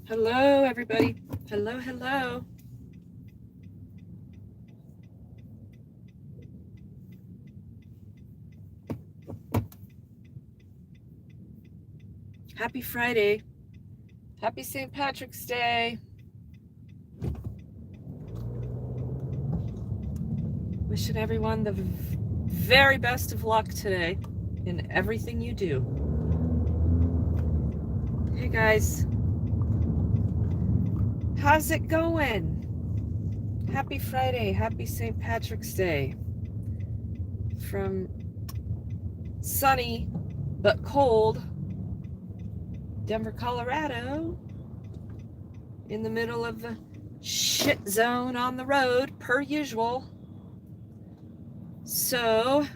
Hello, everybody. Hello, hello. Happy Friday. Happy St. Patrick's Day. Wishing everyone the very best of luck today in everything you do. Hey, guys. How's it going? Happy Friday. Happy St. Patrick's Day. From sunny but cold Denver, Colorado, in the middle of the shit zone on the road, per usual. So,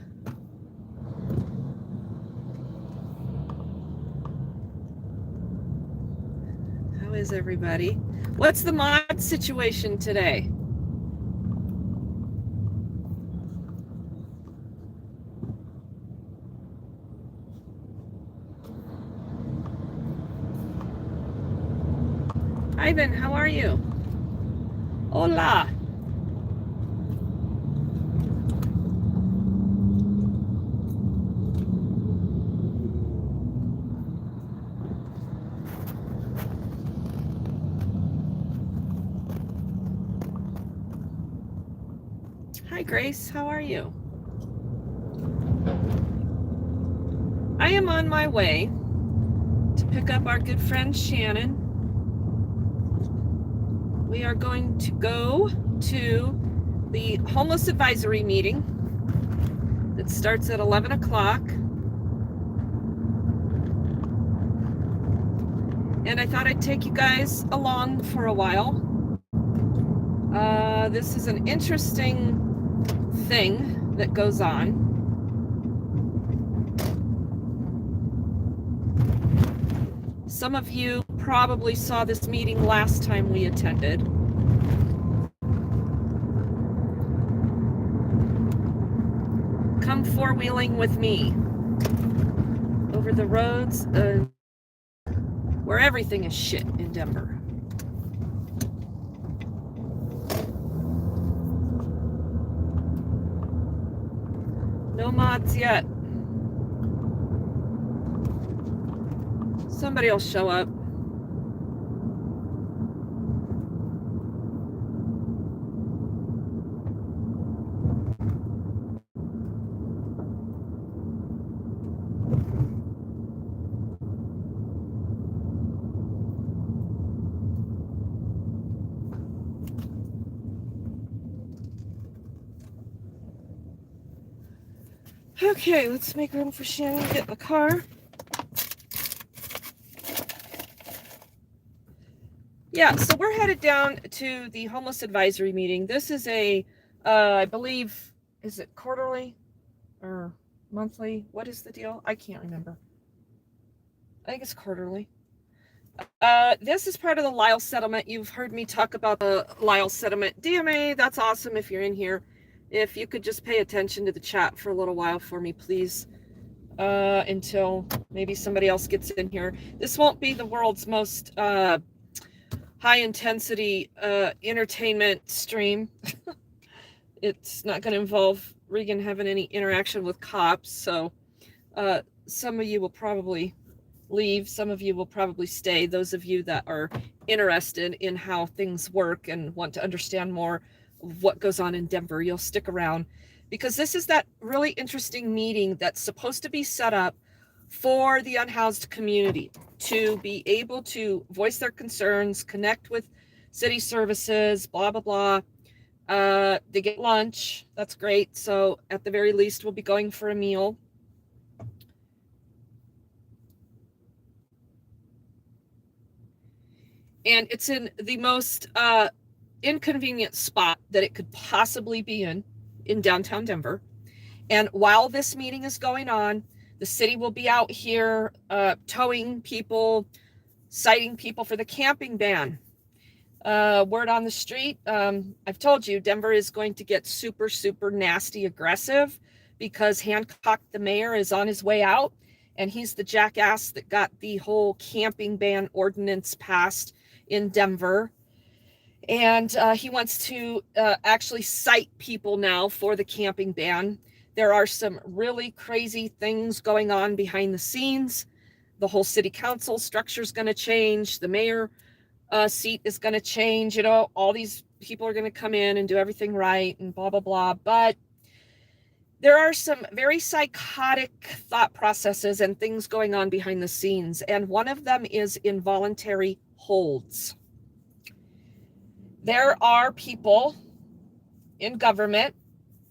how is everybody? What's the mod situation today? Ivan, how are you? Hola. Hi, Grace. How are you? I am on my way to pick up our good friend Shannon. We are going to go to the homeless advisory meeting that starts at 11 o'clock. And I thought I'd take you guys along for a while. This is an interesting thing that goes on. Some of you probably saw this meeting last time we attended. Come four-wheeling with me over the roads where everything is shit in Denver. No mods yet. Somebody will show up. Okay, let's make room for Shannon to get in the car. Yeah, so we're headed down to the homeless advisory meeting. This is I believe, is it quarterly or monthly? What is the deal? I can't remember. I think it's quarterly. This is part of the Lyle settlement. You've heard me talk about the Lyle settlement. DMA, that's awesome if you're in here. If you could just pay attention to the chat for a little while for me, please, until maybe somebody else gets in here. This won't be the world's most high-intensity entertainment stream. It's not going to involve Regan having any interaction with cops, so some of you will probably leave. Some of you will probably stay. Those of you that are interested in how things work and want to understand more of what goes on in Denver, you'll stick around, because this is that really interesting meeting that's supposed to be set up for the unhoused community to be able to voice their concerns, connect with city services, blah, blah, blah. They get lunch. That's great. So at the very least, we'll be going for a meal. And it's in the most inconvenient spot that it could possibly be in downtown Denver. And while this meeting is going on, the city will be out here towing people, citing people for the camping ban. Word on the street, I've told you, Denver is going to get super, super nasty aggressive because Hancock, the mayor, is on his way out, and he's the jackass that got the whole camping ban ordinance passed in Denver. And he wants to actually cite people now for the camping ban. There are some really crazy things going on behind the scenes. The whole city council structure is going to change. The mayor seat is going to change. You know, all these people are going to come in and do everything right and blah, blah, blah. But there are some very psychotic thought processes and things going on behind the scenes. And one of them is involuntary holds. There are people in government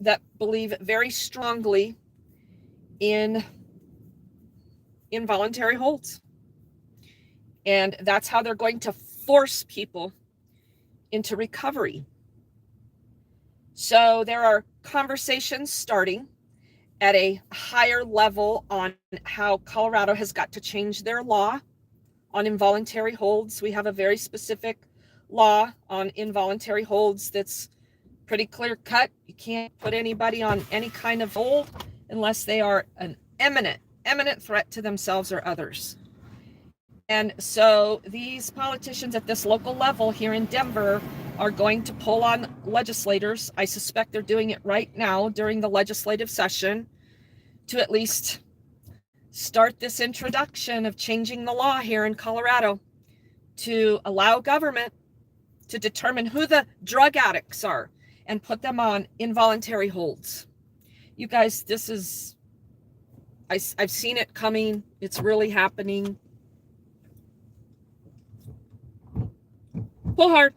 that believe very strongly in involuntary holds. And that's how they're going to force people into recovery. So there are conversations starting at a higher level on how Colorado has got to change their law on involuntary holds. We have a very specific law on involuntary holds that's pretty clear cut. You can't put anybody on any kind of hold unless they are an imminent threat to themselves or others. And so these politicians at this local level here in Denver are going to pull on legislators. I suspect they're doing it right now during the legislative session to at least start this introduction of changing the law here in Colorado to allow government to determine who the drug addicts are and put them on involuntary holds. You guys, this is, I've seen it coming. It's really happening. Pull hard.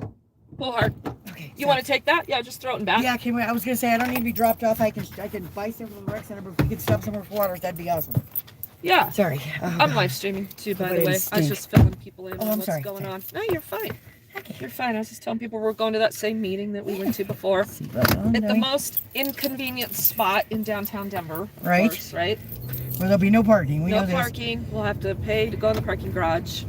Okay. You want to take that? Yeah, just throw it in back. Yeah, okay. I was gonna say I don't need to be dropped off. I can buy some from the rec center, but if we could stop somewhere for waters, that'd be awesome. Yeah. Sorry. I'm live streaming too, by the way. I was just filling people in on what's going on. No, you're fine. Okay. You're fine. I was just telling people we're going to that same meeting that we went to before. At the most inconvenient spot in downtown Denver. Right. Course, right? Well, there'll be no parking. No parking. We'll have to pay to go in the parking garage.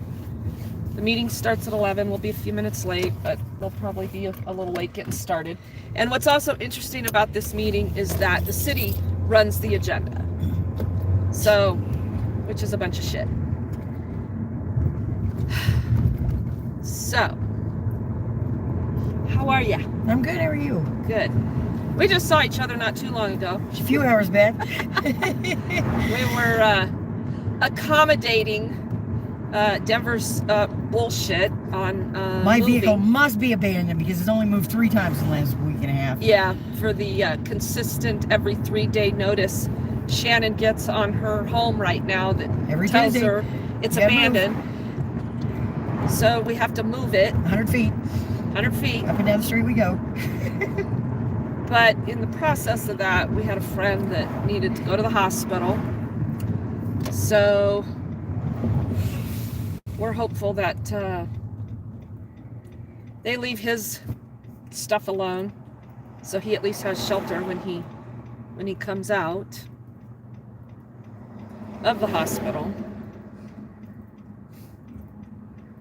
The meeting starts at 11. We'll be a few minutes late, but they'll probably be a little late getting started. And what's also interesting about this meeting is that the city runs the agenda. So, which is a bunch of shit. So, how are you? I'm good. How are you? Good. We just saw each other not too long ago. A few hours back. We were accommodating Denver's bullshit on my moving. vehicle must be abandoned because it's only moved 3 times in the last week and a half. Yeah, for the consistent every 3-day notice Shannon gets on her home right now that Every tells Tuesday, her it's abandoned. So we have to move it 100 feet. 100 feet. Up and down the street we go. But in the process of that, we had a friend that needed to go to the hospital. So we're hopeful that they leave his stuff alone, so he at least has shelter when he comes out of the hospital.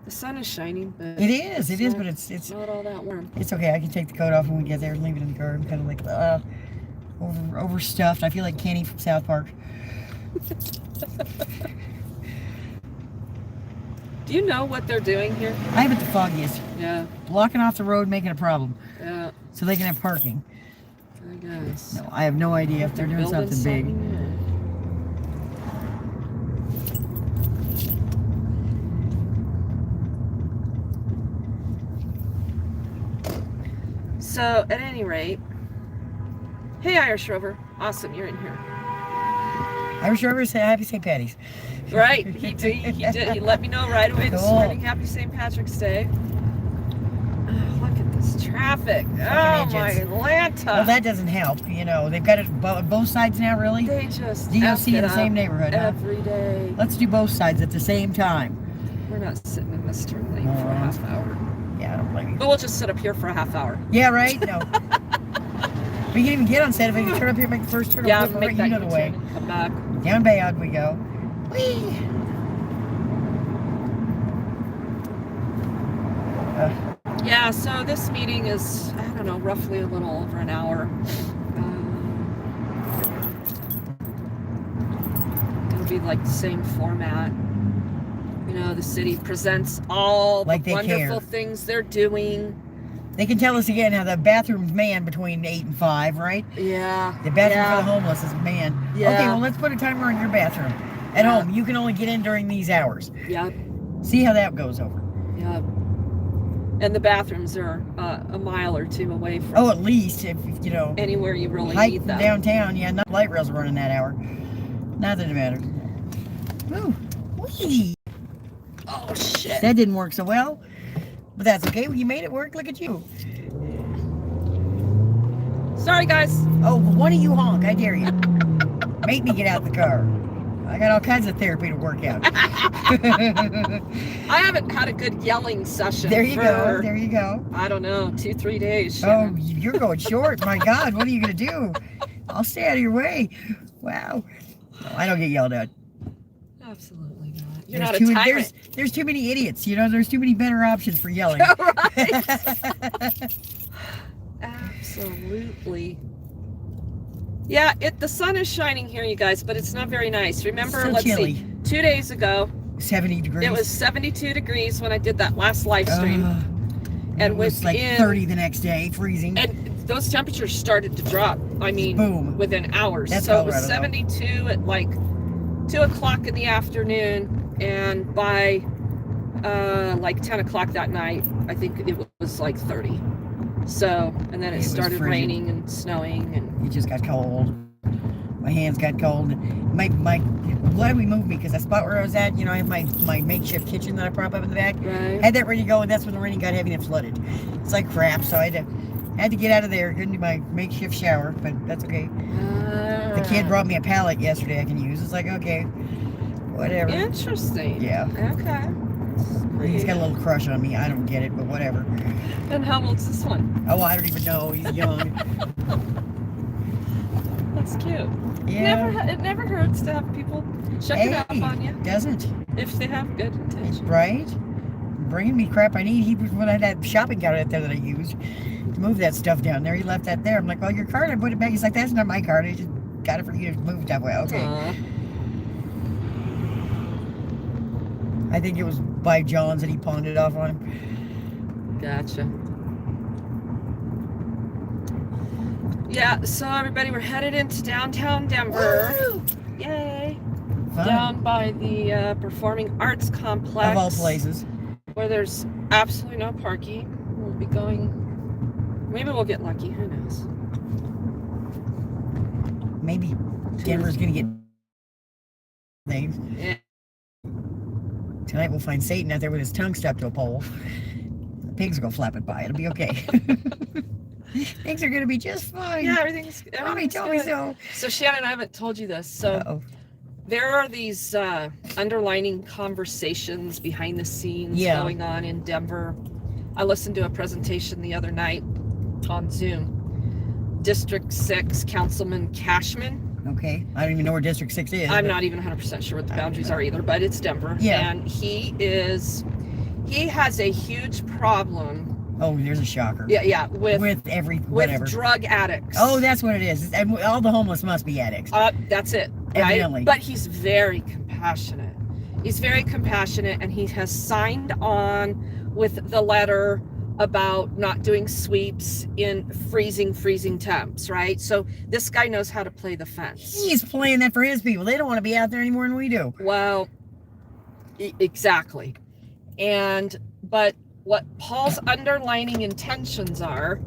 The sun is shining, but It is, but it's not all that warm. It's okay. I can take the coat off when we get there and leave it in the car. I'm kind of like overstuffed. I feel like Kenny from South Park. Do you know what they're doing here? I haven't the foggiest. Yeah. Blocking off the road, making a problem. Yeah. So they can have parking. I guess. No, I have no idea if they're doing something big. So, at any rate, hey Irish Rover, awesome, you're in here. Irish Rover say Happy St. Patty's. Right, he did. He let me know right away this Cool. morning. Happy St. Patrick's Day. Oh, look at this traffic. Oh my Atlanta. Well, that doesn't help. You know, they've got it both sides now, really. They just DOC in the same neighborhood, huh? every day. Let's do both sides at the same time. We're not sitting in this turn lane for a half hour. Yeah, I don't blame you. But we'll just sit up here for a half hour. Yeah, right? No. We can even get on set if we can turn up here and make the first turn. Yeah, flip make right that another way. U-turn and come back. Down Bayard we go. Whee! Yeah, so this meeting is, I don't know, roughly a little over an hour. It'll be like the same format. You know, the city presents all Like the they wonderful care. things they're doing. They can tell us again how the bathroom's manned between 8 and 5, right? Yeah. The bathroom for yeah, the homeless is manned. Yeah. Okay, well, let's put a timer on your bathroom. At Yeah. home, you can only get in during these hours. Yep. See how that goes over. Yep. And the bathrooms are a mile or two away from Oh, at least, if you know, anywhere you really hike need from them. downtown, yeah, not light rails running that hour. Nothing to matter. Ooh, wee. Oh, shit. That didn't work so well, but that's okay. You made it work. Look at you. Sorry, guys. Oh, one of you honk. I dare you. Make me get out the car. I got all kinds of therapy to work out. I haven't had a good yelling session. There you for, go. There you go. I don't know, 2-3 days. Oh, Shannon. you're going short. My God, what are you going to do? I'll stay out of your way. Wow. No, I don't get yelled at. Absolutely not. You're There's not a too, tyrant. there's too many idiots. You know, there's too many better options for yelling. Right. Absolutely. Yeah, the sun is shining here, you guys, but it's not very nice. Remember, So let's chilly. see, 2 days ago, 70 degrees. it was 72 degrees when I did that last live stream. And And it was like within- 30 the next day, freezing. And those temperatures started to drop. I mean, Boom. within hours. That's so it was Colorado, 72 at like 2 o'clock in the afternoon, and by like 10 o'clock that night, I think it was like 30. So, and then It it was started frigid. raining and snowing, and It just got cold. My hands got cold. My glad we moved me because that spot where I was at, you know, I have my makeshift kitchen that I prop up in the back. right. Had that ready to go, and that's when the rain got heavy and it flooded. It's like crap, so I had to get out of there. Couldn't do my makeshift shower, but that's okay. The kid brought me a pallet yesterday I can use. It's like, okay, whatever. Interesting. Yeah. Okay. He's got a little crush on me. I don't get it, but whatever. And how old's this one? Oh, I don't even know. He's young. That's cute. Yeah. It never hurts to have people check it up on you Doesn't. if they have good intentions. Right? Bringing me crap I need. He was when I had that shopping cart out there that I used to move that stuff down there. He left that there. I'm like, well, your cart, I put it back. He's like, that's not my cart. I just got it for you to move that way. Okay. Aw. I think it was by John's and he pawned it off on him. Gotcha. Yeah, so everybody, we're headed into downtown Denver. Woo! Yay! Fun. Down by the Performing Arts Complex. Of all places. Where there's absolutely no parking. We'll be going. Maybe we'll get lucky. Who knows? Maybe Denver's going to get things. Yeah. Tonight we'll find Satan out there with his tongue stuck to a pole. The pigs will go flapping by. It'll be okay. Things are going to be just fine. Yeah, everything's Mommy told me good. so. So Shannon, I haven't told you this. So Uh-oh. there are these underlining conversations behind the scenes going on in Denver. I listened to a presentation the other night on Zoom. District 6 Councilman Cashman. Okay. I don't even know where District 6 is. I'm but- not even 100% sure what the boundaries are either, but it's Denver. Yeah. And he has a huge problem. Oh, there's a shocker. Yeah, With whatever. with drug addicts. Oh, that's what it is. And all the homeless must be addicts. That's it. Right? Evidently. But he's very compassionate. He's very compassionate, and he has signed on with the letter about not doing sweeps in freezing temps, right? So this guy knows how to play the fence. He's playing that for his people. They don't want to be out there any more than we do. Well, exactly. But what Paul's underlining intentions are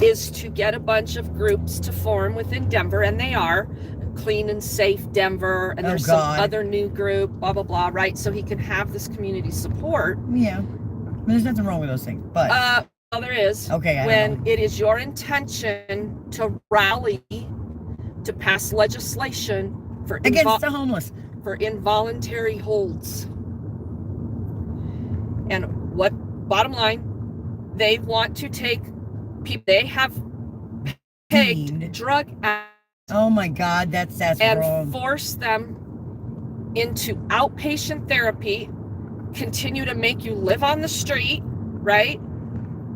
is to get a bunch of groups to form within Denver, and they are Clean and Safe Denver, and there's some other new group, blah, blah, blah, right? So he can have this community support. Yeah. But there's nothing wrong with those things. But Well, there is. okay, When it is your intention to rally to pass legislation for against the homeless. for involuntary holds. And what, bottom line, they want to take people, they have pegged Deemed. drug addicts Oh my God, that's and wrong. force them into outpatient therapy, continue to make you live on the street, right?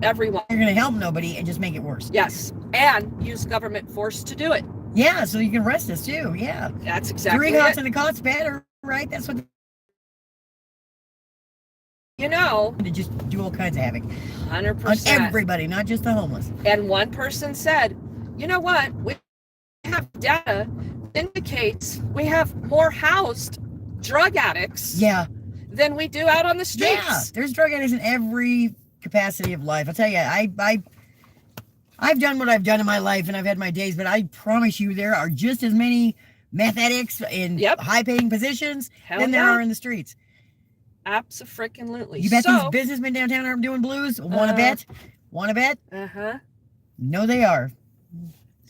Everyone. You're going to help nobody and just make it worse. Yes. And use government force to do it. Yeah, so you can arrest us too. Yeah. That's exactly 3 hots it. and a cot's better, right? That's what you know, to just do all kinds of havoc 100%. on everybody, not just the homeless. And one person said, you know what? We have data indicates we have more housed drug addicts Yeah. than we do out on the streets. Yeah, there's drug addicts in every capacity of life. I'll tell you, I've done what I've done in my life, and I've had my days, but I promise you there are just as many meth addicts in high-paying positions than there are in the streets. Abso-freaking-lutely. You bet these businessmen downtown aren't doing blues? Want to bet? Want to bet? Uh-huh. No, they are.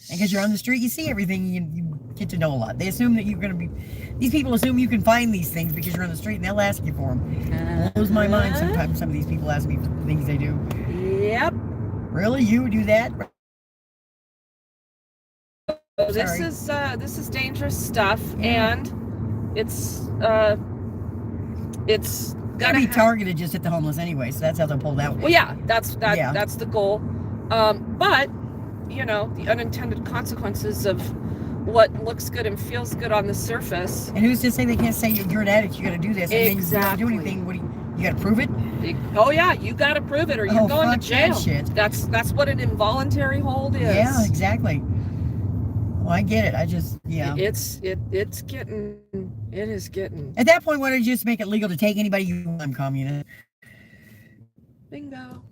And because you're on the street, you see everything, you get to know a lot. They assume that you're going to be... These people assume you can find these things because you're on the street, and they'll ask you for them. It blows my mind sometimes some of these people ask me for the things they do. Yep. Really? You do that? This is dangerous stuff, and it's gotta be targeted just at the homeless anyway, so that's how they'll pull that. Well, yeah, that's the goal. But you know, the unintended consequences of what looks good and feels good on the surface. And who's to say they can't say you're an addict? You got to do this, and then you don't do anything. What you got to prove it? Oh yeah, you got to prove it, or you're going to jail. That that's what an involuntary hold is. Yeah, exactly. Well, I get it. I just it is getting. At that point, why don't you just make it legal to take anybody you want? I'm communist. Bingo.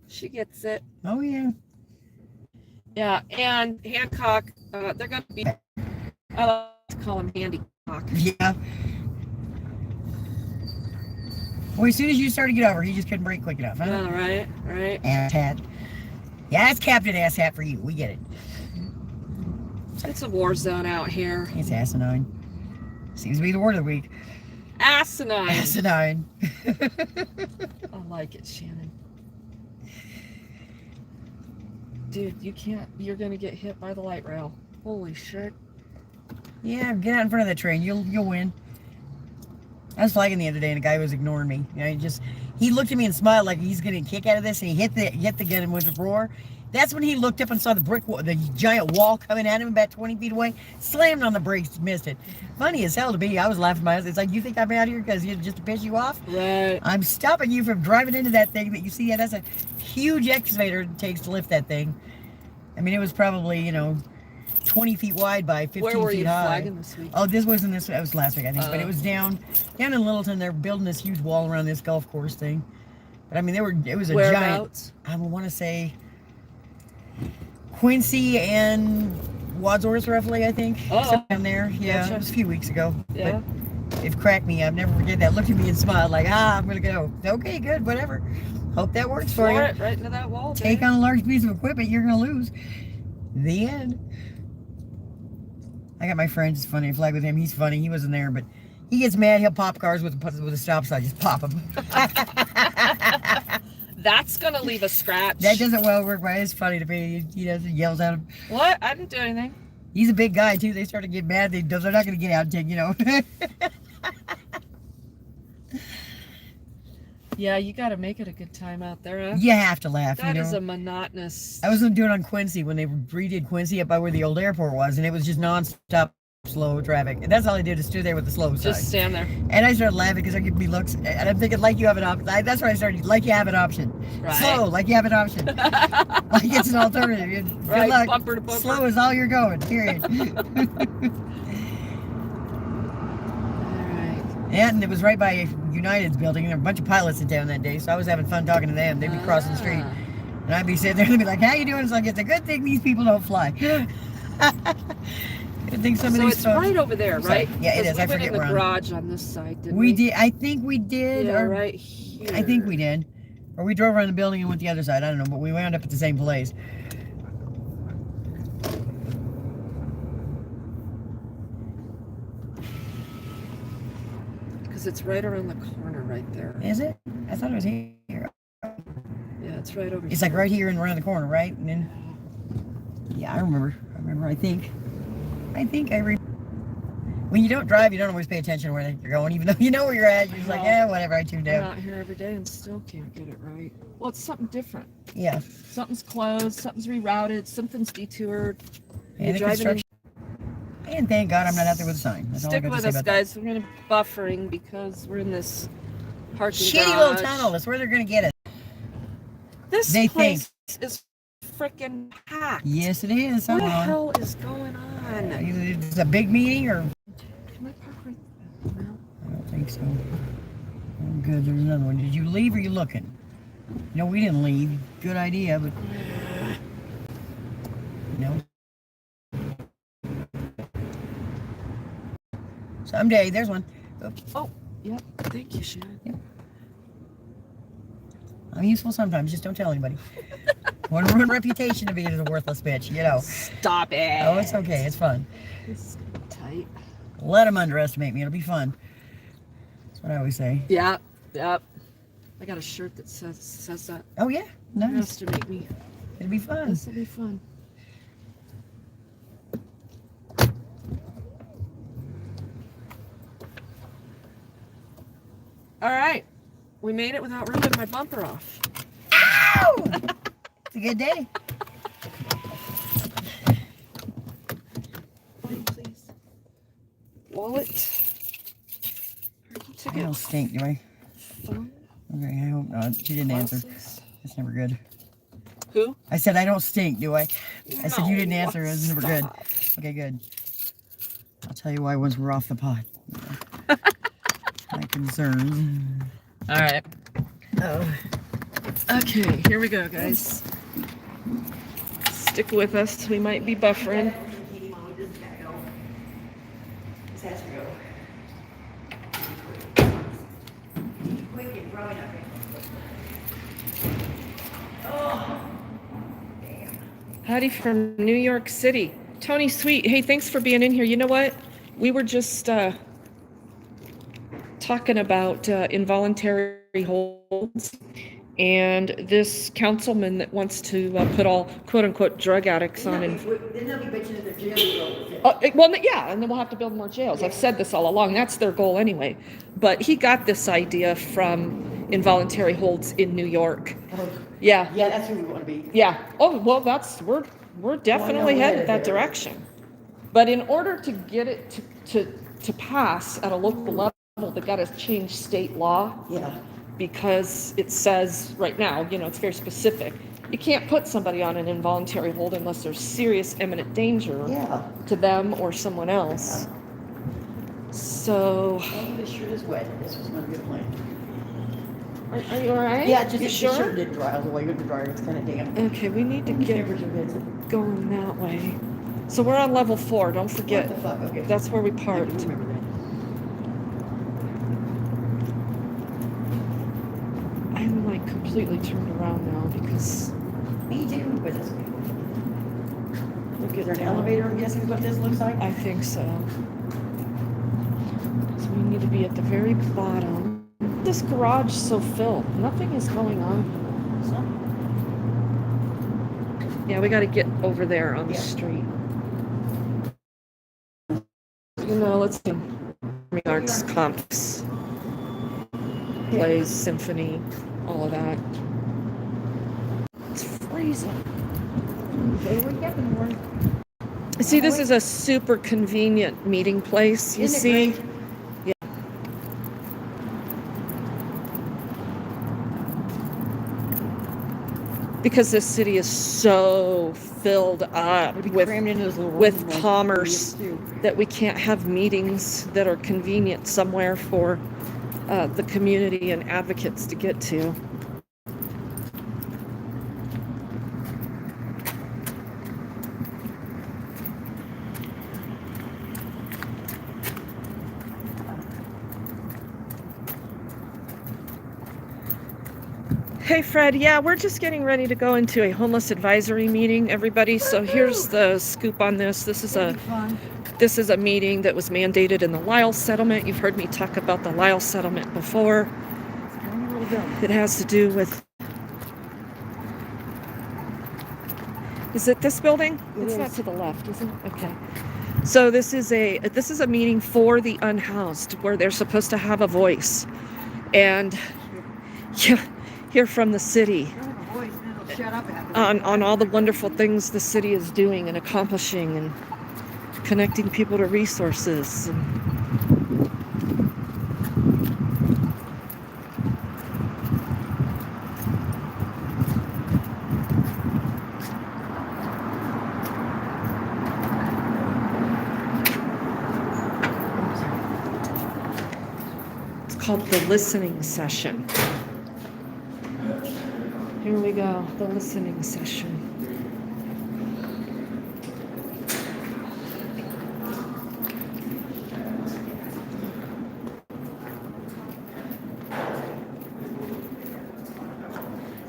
She gets it. Oh yeah. Yeah, and Hancock, they're going to be. I like to call him Handycock. Yeah. Well, as soon as you started to get over, he just couldn't brake quick enough. Huh? Oh, right. Ass hat. Yeah, that's Captain Ass Hat for you. We get it. It's a war zone out here. It's asinine. Seems to be the word of the week. Asinine. Asinine. I like it, Shannon. Dude, you're gonna get hit by the light rail. Holy shit. Yeah, get out in front of that train. You'll win. I was flagging the other day and a guy was ignoring me. You know, he looked at me and smiled like he's getting a kick out of this, and he hit the gun with a roar. That's when he looked up and saw the giant wall coming at him about 20 feet away, slammed on the brakes, missed it. Funny as hell to me. I was laughing my ass. It's like, you think I'm out here because just to piss you off? Right. I'm stopping you from driving into that thing that you see. That's a huge excavator it takes to lift that thing. I mean, it was probably, 20 feet wide by 15 feet high. Where were you flagging this week? Oh, this wasn't this. It was last week, I think. But it was down in Littleton. They're building this huge wall around this golf course thing. But I mean, it was a giant. I want to say Quincy and Wadsworth, roughly. I think. Oh, down there. Yeah, gotcha. It was a few weeks ago. Yeah. But it cracked me. I'll never forget that. Looked at me and smiled like, I'm gonna go. Okay, good, whatever. Hope that works for you. It right into that wall. Take on a large piece of equipment, you're gonna lose. The end. I got my friend, it's funny, I flag with him, he's funny, he wasn't there, but he gets mad, he'll pop cars with a stop sign, just pop them. That's gonna leave a scratch. That doesn't well work, but it's funny to me, he yells at him. What? I didn't do anything. He's a big guy too, they start to get mad, they're not gonna get out and take, Yeah, you gotta make it a good time out there, huh? You have to laugh, That is a monotonous... I was doing it on Quincy when they redid Quincy up by where the old airport was, and it was just non-stop slow traffic. And that's all I did is stood there with the slow sign. Just stand there. And I started laughing because they're giving me looks, and I'm thinking, like you have an option. That's where I started, like you have an option. Right. Slow, like you have an option. Like it's an alternative. Good right, luck. bumper to bumper. Slow is all you're going, period. Yeah, and it was right by United's building, and there were a bunch of pilots in town that day, so I was having fun talking to them. They'd be crossing the street, and I'd be sitting there and they'd be like, how you doing? It's like, it's a good thing these people don't fly. Good thing some of these it's right over there, right? Yeah, it is. I forget where where the garage on this side, didn't we? We did. I think we did. Yeah, or, right here. I think we did. Or we drove around the building and went the other side. I don't know, but we wound up at the same place. It's right around the corner right there. Is it? I thought it was here. Yeah, it's right over here. It's like right here and around the corner, right? And then, yeah, I remember, I think when you don't drive, you don't always pay attention to where you're going, even though you know where you're at. You're just like, yeah, whatever, I tuned out. I'm out here every day and still can't get it right. Well, it's something different. Yeah. Something's closed, something's rerouted, something's detoured. Yeah, you're driving in. And thank God I'm not out there with a sign. That's Stick all I got with to say us, about guys. We're going to be buffering because we're in this parking shitty garage. little tunnel. That's where they're gonna get us. This They place is freaking packed. Yes, it is. What the Somehow. hell is going on? Either it's a big meeting or Can I park right there? No. I don't think so. Oh, good. There's another one. Did you leave or you looking? No, we didn't leave. Good idea, but no. Someday, there's one. Oh, yep. Thank you, Shannon. Yep. I'm useful sometimes. Just don't tell anybody. Want to ruin reputation to be a worthless bitch, you know. Stop it. Oh, it's okay. It's fun. This is gonna be tight. Let them underestimate me. It'll be fun. That's what I always say. Yep. Yep. I got a shirt that says that. Oh, yeah. Nice. Underestimate me. It'll be fun. This will be fun. All right. We made it without ripping my bumper off. Ow! It's a good day. Please. Wallet. I don't stink, do I? Phone. Okay, I hope not. She didn't answer. Glasses. That's never good. Who? I said I don't stink, do I? I said you didn't No, answer. That's never good. stop. Okay, good. I'll tell you why once we're off the pot. My concerns. All right. Oh. Okay, here we go, guys. Stick with us. We might be buffering. Patty from New York City. Tony Sweet, hey, thanks for being in here. You know what? We were just talking about involuntary holds, and this councilman that wants to put all quote-unquote drug addicts on. Then they'll be bitching at their jail. Well, yeah, and then we'll have to build more jails. I've said this all along. That's their goal anyway. But he got this idea from involuntary holds in New York. Yeah. Yeah, that's who we want to be. Yeah. Oh, well, we're definitely headed that direction. But in order to get it to pass at a local level, they got to change state law. Yeah. Because it says right now, it's very specific. You can't put somebody on an involuntary hold unless there's serious imminent danger to them or someone else. So. Oh, this shirt is wet. This was not a good plan. Are you all right? Yeah, just you the sure? shirt didn't dry all the way with the dryer. It's kind of damp. Okay, we need to get going that way. So we're on level 4. Don't forget. What the fuck? Okay. That's where we I parked. do remember that. I'm like completely turned around now because Me too, but it's okay. look Is there at an elevator, I'm guessing, is what this looks like? I think so. So we need to be at the very bottom. This garage is so filled. Nothing is going on. Yeah, we got to get over there on the street. Let's see. Arts, comps, plays, symphony, all of that. It's freezing. Okay, we're getting more. See, this is a super convenient meeting place. You Isn't it see? great? Because this city is so filled up with commerce that we can't have meetings that are convenient somewhere for the community and advocates to get to. Hey Fred, yeah, we're just getting ready to go into a homeless advisory meeting, everybody. So here's the scoop on this. This is a meeting that was mandated in the Lyle settlement. You've heard me talk about the Lyle settlement before. It has to do with. Is it this building? It's not to the left, is it? Okay. So this is a meeting for the unhoused, where they're supposed to have a voice, and hear from the city on all the wonderful things the city is doing and accomplishing and connecting people to resources. called the listening session. Here we go, the listening session.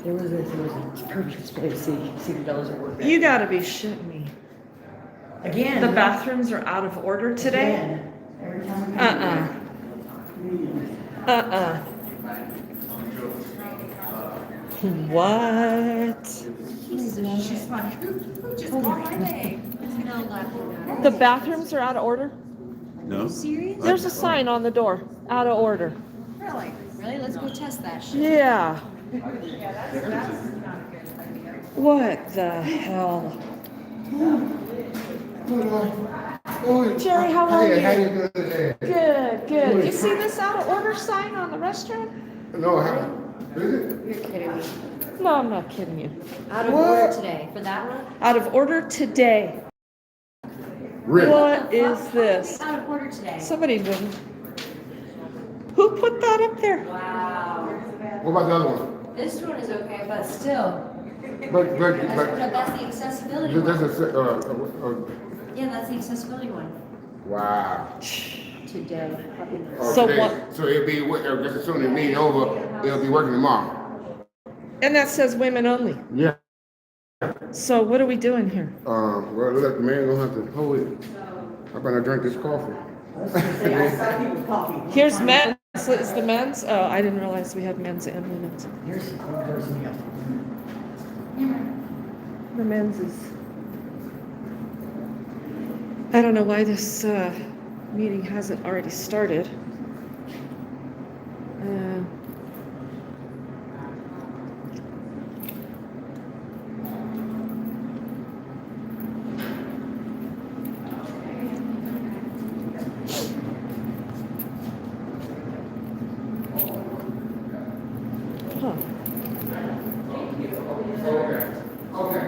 There was a perfect display to see the dollars at work. You gotta be shitting me. Again. The bathrooms are out of order today? Again. Every time we What? She's funny. Who just called my name? No, laughing. The bathrooms are out of order? No? Serious? There's a sign on the door, out of order. Really? Really? Let's go test that shit. Yeah. Yeah, that's not a good idea. What the hell? Jerry, how are you? How you doing today? Good, good. Do you see this out of order sign on the restroom? No, I haven't. Is it? You're kidding me. No, I'm not kidding you. Out of What? order today for that one? Out of order today. Really? What is this? Out of order today. Somebody didn't. Who put that up there? Wow. What about the other one? This one is okay, but still. But That's the accessibility that's one. a Yeah, that's the accessibility one. wow. Today. Oh, So today. what- So it'll be just as soon as the meeting over, it'll be working tomorrow. And that says women only. Yeah. So what are we doing here? Well, look, the man gonna have to hold it. I'm gonna drink this coffee. Here's men's. Is the men's? Oh, I didn't realize we had men's and women's. Here's me up. The men's is. I don't know why this meeting hasn't already started. Huh.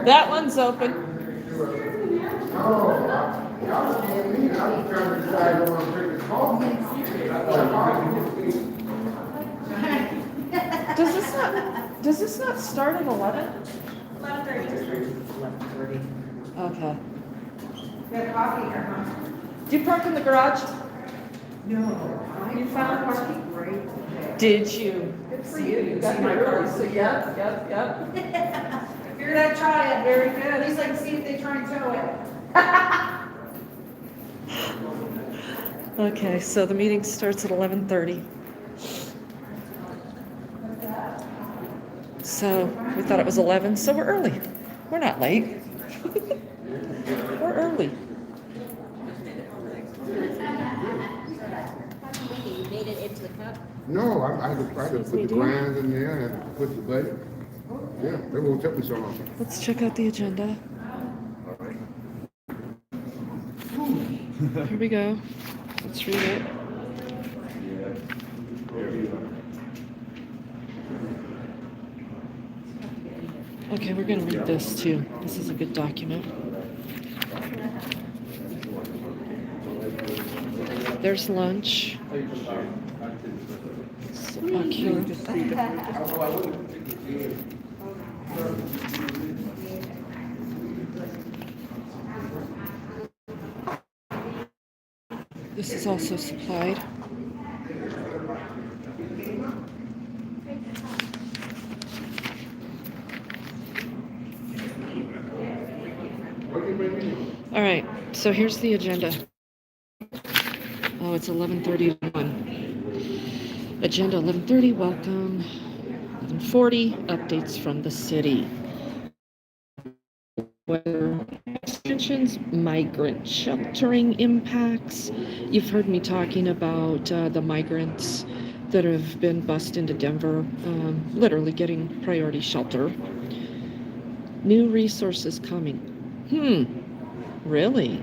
That one's open. Y'all scared me. I was trying to decide I want to drink this coffee. Does this not start at 11? 11:30. Okay. Do you park in the garage? No. You found parking? Great. Did you? Good for you. You Got my early, so yep. Figured I'd try it. Very good. At least I can see if they try and tow it. Okay, so the meeting starts at 11:30. So we thought it was 11, so we're early. We're not late. We're early. You made it into the cup. No, I had to put the grinds in there. I had to put the button. Yeah, they won't take me so long. Let's check out the agenda. Here we go. Let's read it. Okay, we're going to read this too. This is a good document. There's lunch. So back here. This is also supplied. All right, so here's the agenda. Oh, it's 11:31. Agenda 11:30, welcome. 11:40, updates from the city. Weather extensions, migrant sheltering impacts. You've heard me talking about the migrants that have been bused into Denver, literally getting priority shelter. New resources coming. Really?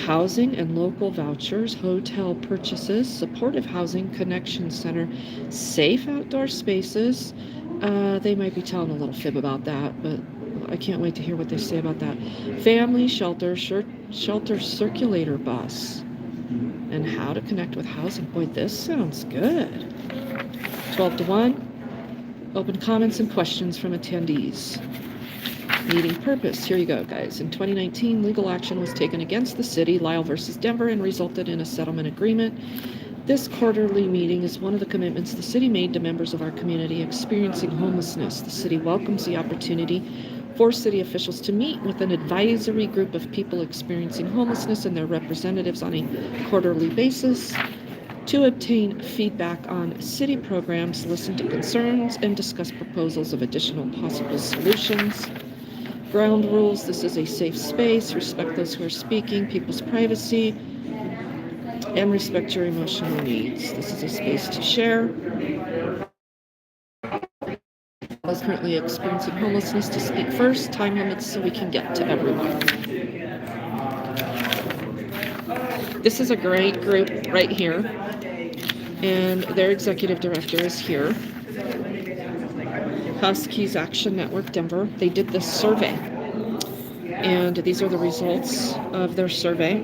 Housing and local vouchers, hotel purchases, supportive housing connection center, safe outdoor spaces. They might be telling a little fib about that, but I can't wait to hear what they say about that. Family shelter, shelter circulator bus. and how to connect with housing. Boy, this sounds good. 12 to 1. Open comments and questions from attendees. Meeting purpose. Here you go, guys. In 2019, legal action was taken against the city, Lyle versus Denver, and resulted in a settlement agreement. This quarterly meeting is one of the commitments the city made to members of our community experiencing homelessness. The city welcomes the opportunity for city officials to meet with an advisory group of people experiencing homelessness and their representatives on a quarterly basis to obtain feedback on city programs, listen to concerns, and discuss proposals of additional possible solutions. Ground rules. This is a safe space. Respect those who are speaking, people's privacy, and respect your emotional needs. This is a space to share. Those currently experiencing homelessness to speak first. Time limits so we can get to everyone. This is a great group right here, and their executive director is here. House Keys Action Network Denver. They did this survey, and these are the results of their survey.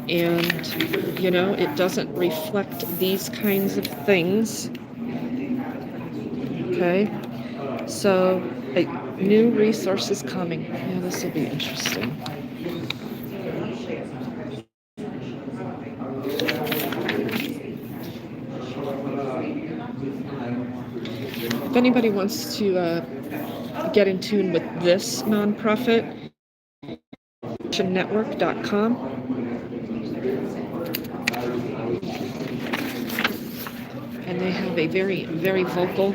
And, you know, it doesn't reflect these kinds of things. Okay, so new resources coming. Yeah, this will be interesting. If anybody wants to get in tune with this nonprofit, network.com. And they have a very, very vocal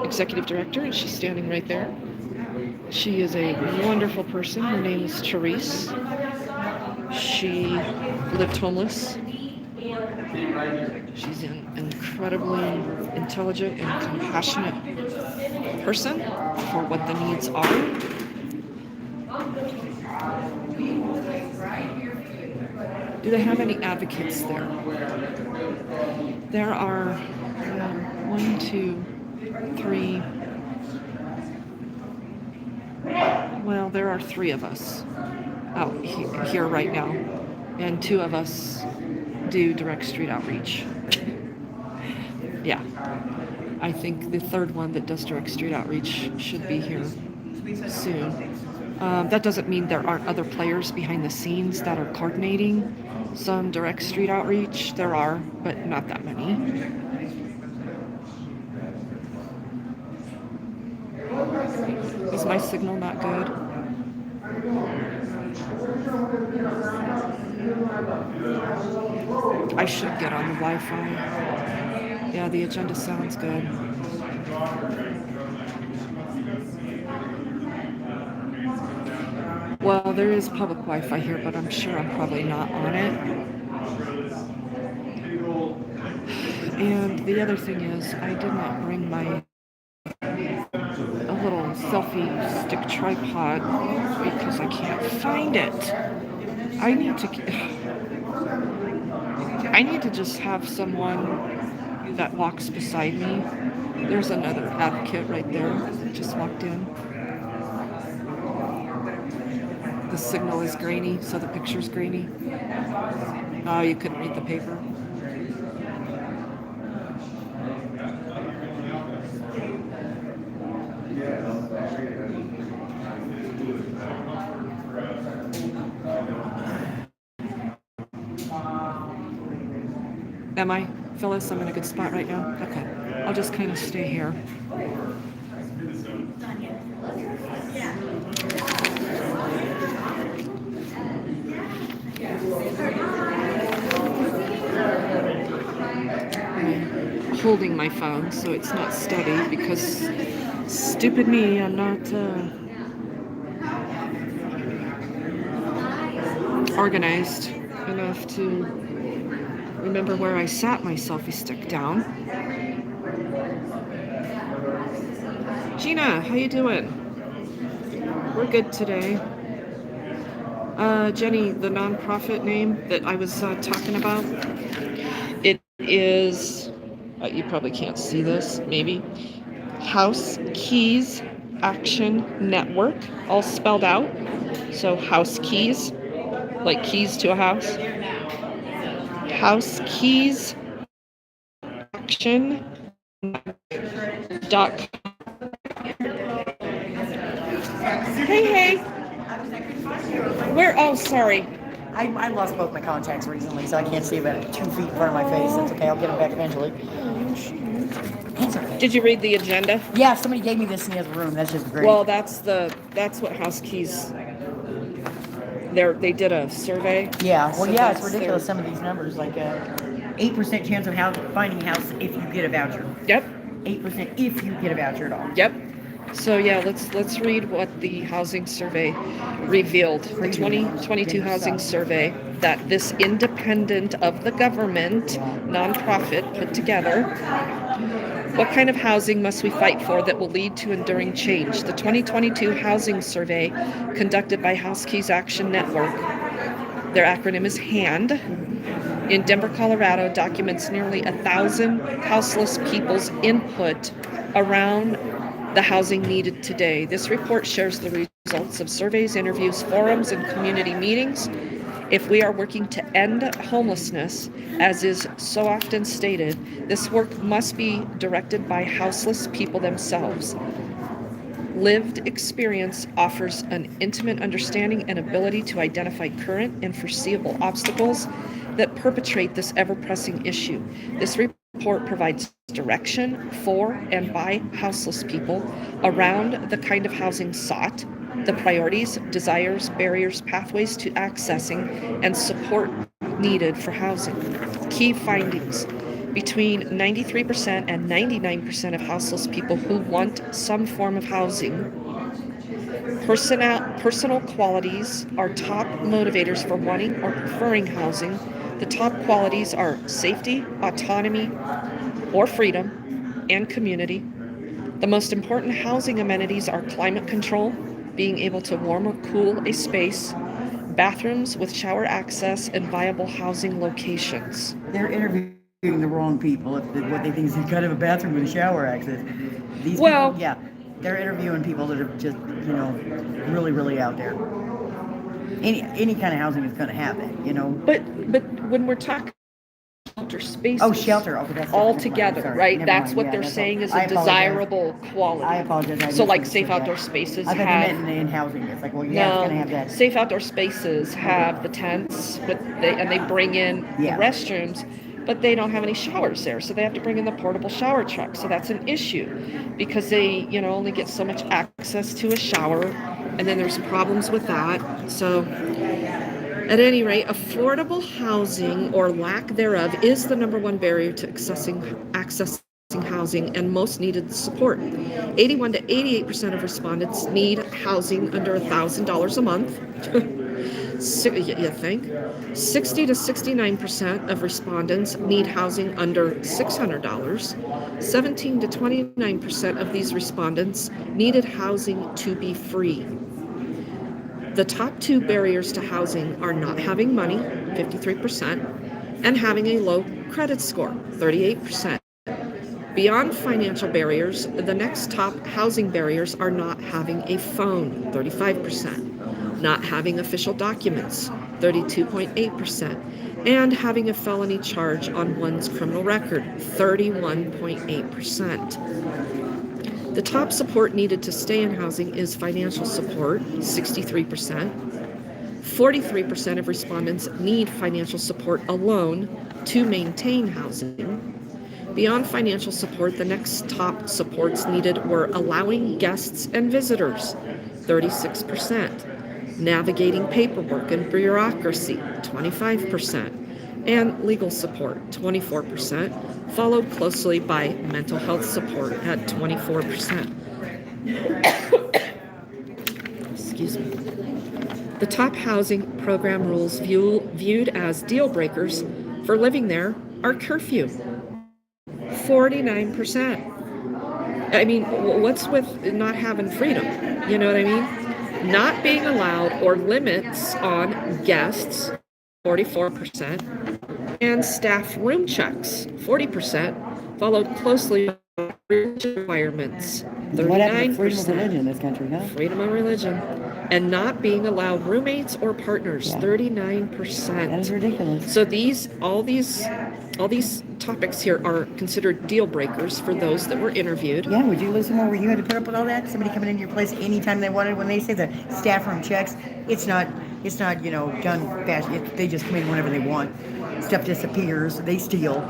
executive director, and she's standing right there. She is a wonderful person. Her name is Therese. She lived homeless. She's an incredibly intelligent and compassionate person for what the needs are. Do they have any advocates there? There are 1, 2, 3. Well, there are 3 of us out here right now, and 2 of us do direct street outreach. Yeah, I think the 3rd one that does direct street outreach should be here soon. That doesn't mean there aren't other players behind the scenes that are coordinating some direct street outreach. There are, but not that many. Is my signal not good? I should get on the Wi-Fi. Yeah, the agenda sounds good. Well, there is public Wi-Fi here, but I'm sure I'm probably not on it. And the other thing is, I did not bring my a little selfie stick tripod because I can't find it. I need to just have someone that walks beside me. There's another advocate right there that just walked in. The signal is grainy, so the picture's grainy. Oh, you couldn't read the paper. Am I, Phyllis? I'm in a good spot right now? Okay. I'll just kind of stay here. I'm holding my phone so it's not steady because stupid me, I'm not organized enough to remember where I sat my selfie stick down. Gina, how you doing? We're good today. Jenny, the nonprofit name that I was talking about, it is, you probably can't see this, maybe, House Keys Action Network, all spelled out. So House Keys, like keys to a house. House Keys Action. Hey. Where? Oh, sorry. I lost both my contacts recently, so I can't see about 2 feet in front of my face. That's okay. I'll get them back eventually. It's okay. Did you read the agenda? Yeah, somebody gave me this in the other room. That's just great. Well, that's what House Keys. They did a survey. Yeah. Well, So yeah, it's that's ridiculous. their- Some of these numbers, like 8% chance of finding a house if you get a voucher. Yep. 8% if you get a voucher at all. Yep. So yeah, let's read what the housing survey revealed. The 2022 housing survey that this independent of the government nonprofit put together. What kind of housing must we fight for that will lead to enduring change? The 2022 housing survey conducted by House Keys Action Network, their acronym is HAND, in Denver, Colorado, documents nearly 1,000 houseless people's input around the housing needed today. This report shares the results of surveys, interviews, forums, and community meetings. If we are working to end homelessness, as is so often stated, this work must be directed by houseless people themselves. Lived experience offers an intimate understanding and ability to identify current and foreseeable obstacles that perpetrate this ever-pressing issue. This report provides direction for and by houseless people around the kind of housing sought, the priorities, desires, barriers, pathways to accessing, and support needed for housing. Key findings. Between 93% and 99% of houseless people who want some form of housing. Personal qualities are top motivators for wanting or preferring housing. The top qualities are safety, autonomy, or freedom, and community. The most important housing amenities are climate control, being able to warm or cool a space, bathrooms with shower access, and viable housing locations. They're interviewing the wrong people if what they think is kind of a bathroom with a shower access. These Well- people, yeah, they're interviewing people that are just, really, really out there. Any kind of housing is going to happen, But when we're talking shelter spaces, Oh, shelter. Okay, that's all different. together, Sorry. right? Never That's mind. what Yeah, they're that's saying all. is I a apologize. desirable quality. I apologize. I So like misunderstood safe that. outdoor spaces I thought have. you meant in housing. It's like, well, yeah, it's going to have that. Safe outdoor spaces have the tents, and they bring in Yeah. the restrooms, but they don't have any showers there, so they have to bring in the portable shower truck. So that's an issue because they, only get so much access to a shower, and then there's problems with that. So at any rate, affordable housing or lack thereof is the number one barrier to accessing housing and most needed support. 81 to 88% of respondents need housing under $1,000 a month. You think? 60 to 69% of respondents need housing under $600. 17 to 29% of these respondents needed housing to be free. The top two barriers to housing are not having money, 53%, and having a low credit score, 38%. Beyond financial barriers, the next top housing barriers are not having a phone, 35%, not having official documents, 32.8%, and having a felony charge on one's criminal record, 31.8%. The top support needed to stay in housing is financial support, 63%. 43% of respondents need financial support alone to maintain housing. Beyond financial support, the next top supports needed were allowing guests and visitors, 36%, navigating paperwork and bureaucracy, 25%, and legal support, 24%, followed closely by mental health support at 24%. Excuse me. The top housing program rules viewed as deal breakers for living there are curfew, 49%. I mean, what's with not having freedom? You know what I mean? Not being allowed or limits on guests, 44%, and staff room checks, 40%, followed closely by religious requirements, 39%. What happened to freedom of religion in this country, huh? Freedom of religion. and not being allowed roommates or partners, Yeah. 39%. That is ridiculous. So all these topics here are considered deal breakers for those that were interviewed. Yeah, would you listen more where you had to put up with all that? Somebody coming into your place anytime they wanted. When they say the staff room checks, it's not done fast. They just come in whenever they want. Stuff disappears. They steal.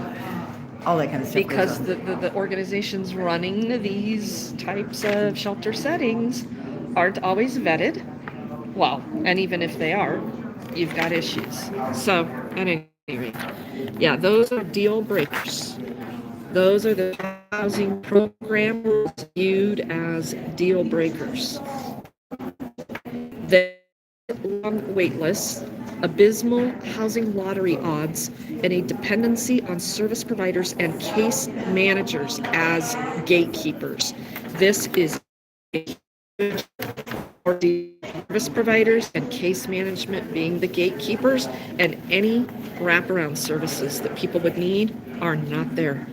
All that kind of stuff. Because goes on. the organizations running these types of shelter settings aren't always vetted. Well, and even if they are, you've got issues. So, at any rate, yeah, those are deal breakers. Those are the housing program rules viewed as deal breakers. The long wait lists, abysmal housing lottery odds, and a dependency on service providers and case managers as gatekeepers. This is service providers and case management being the gatekeepers, and any wraparound services that people would need are not there.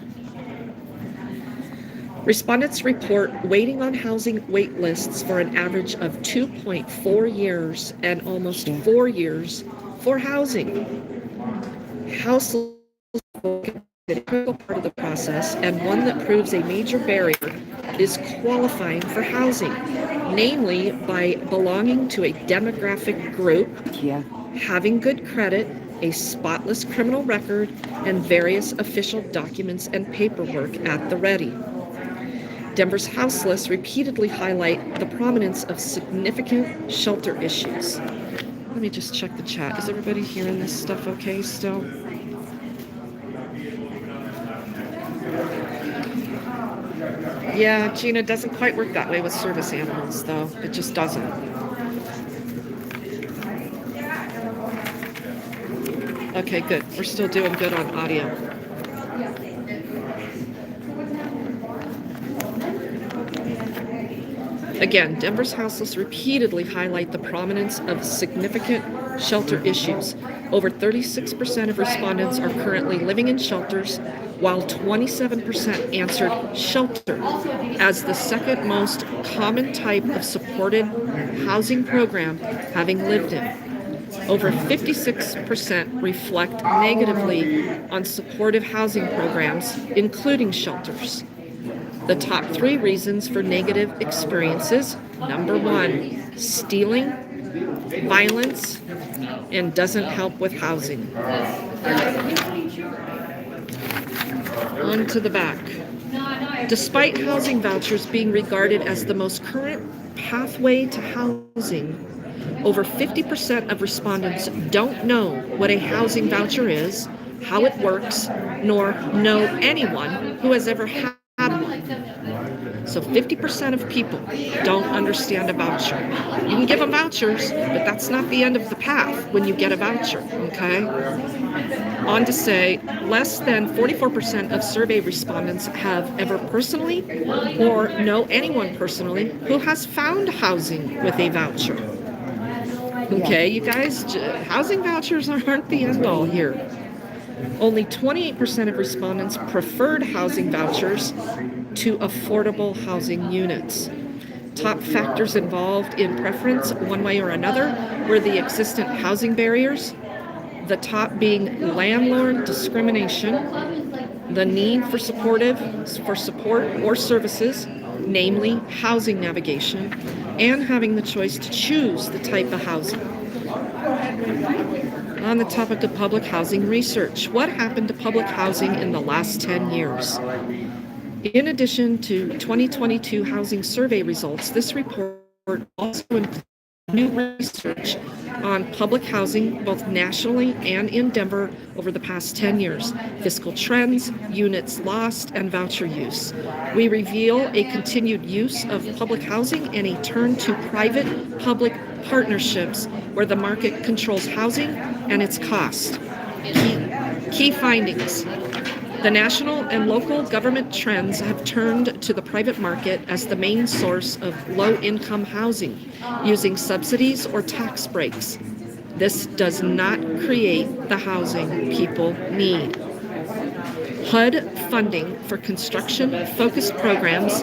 Respondents report waiting on housing wait lists for an average of 2.4 years and almost 4 years for housing. Houselessness is a critical part of the process, and one that proves a major barrier is qualifying for housing, namely by belonging to a demographic group, having good credit, a spotless criminal record, and various official documents and paperwork at the ready. Denver's house lists repeatedly highlight the prominence of significant shelter issues. Let me just check the chat. Is everybody hearing this stuff okay still? Yeah, Gina, it doesn't quite work that way with service animals, though. It just doesn't. Okay, good. We're still doing good on audio. Again, Denver's house lists repeatedly highlight the prominence of significant shelter issues. Over 36% of respondents are currently living in shelters, while 27% answered shelter as the second most common type of supported housing program having lived in. Over 56% reflect negatively on supportive housing programs, including shelters. The top 3 reasons for negative experiences: number 1, stealing, violence, and doesn't help with housing. On to the back. Despite housing vouchers being regarded as the most current pathway to housing, over 50% of respondents don't know what a housing voucher is, how it works, nor know anyone who has ever had one. So 50% of people don't understand a voucher. You can give them vouchers, but that's not the end of the path when you get a voucher, okay? On to say, less than 44% of survey respondents have ever personally or know anyone personally who has found housing with a voucher. Okay, you guys, housing vouchers aren't the end all here. Only 28% of respondents preferred housing vouchers to affordable housing units. Top factors involved in preference, one way or another, were the existent housing barriers, the top being landlord discrimination, the need for support or services, namely housing navigation, and having the choice to choose the type of housing. On the topic of public housing research, what happened to public housing in the last 10 years? In addition to 2022 housing survey results, this report also includes new research on public housing both nationally and in Denver over the past 10 years, fiscal trends, units lost, and voucher use. We reveal a continued use of public housing and a turn to private-public partnerships where the market controls housing and its cost. Key findings. The national and local government trends have turned to the private market as the main source of low-income housing, using subsidies or tax breaks. This does not create the housing people need. HUD funding for construction-focused programs,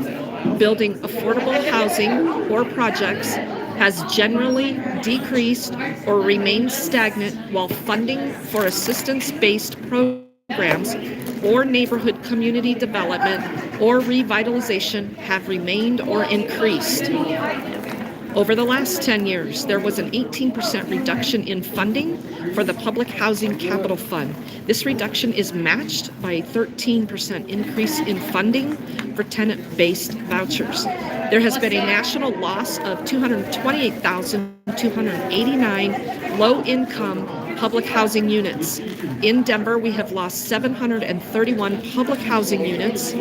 building affordable housing or projects, has generally decreased or remained stagnant, while funding for assistance-based programs or neighborhood community development or revitalization have remained or increased. Over the last 10 years, there was an 18% reduction in funding for the Public Housing Capital Fund. This reduction is matched by a 13% increase in funding for tenant-based vouchers. There has been a national loss of 228,289 low-income public housing units. In Denver, we have lost 731 public housing units.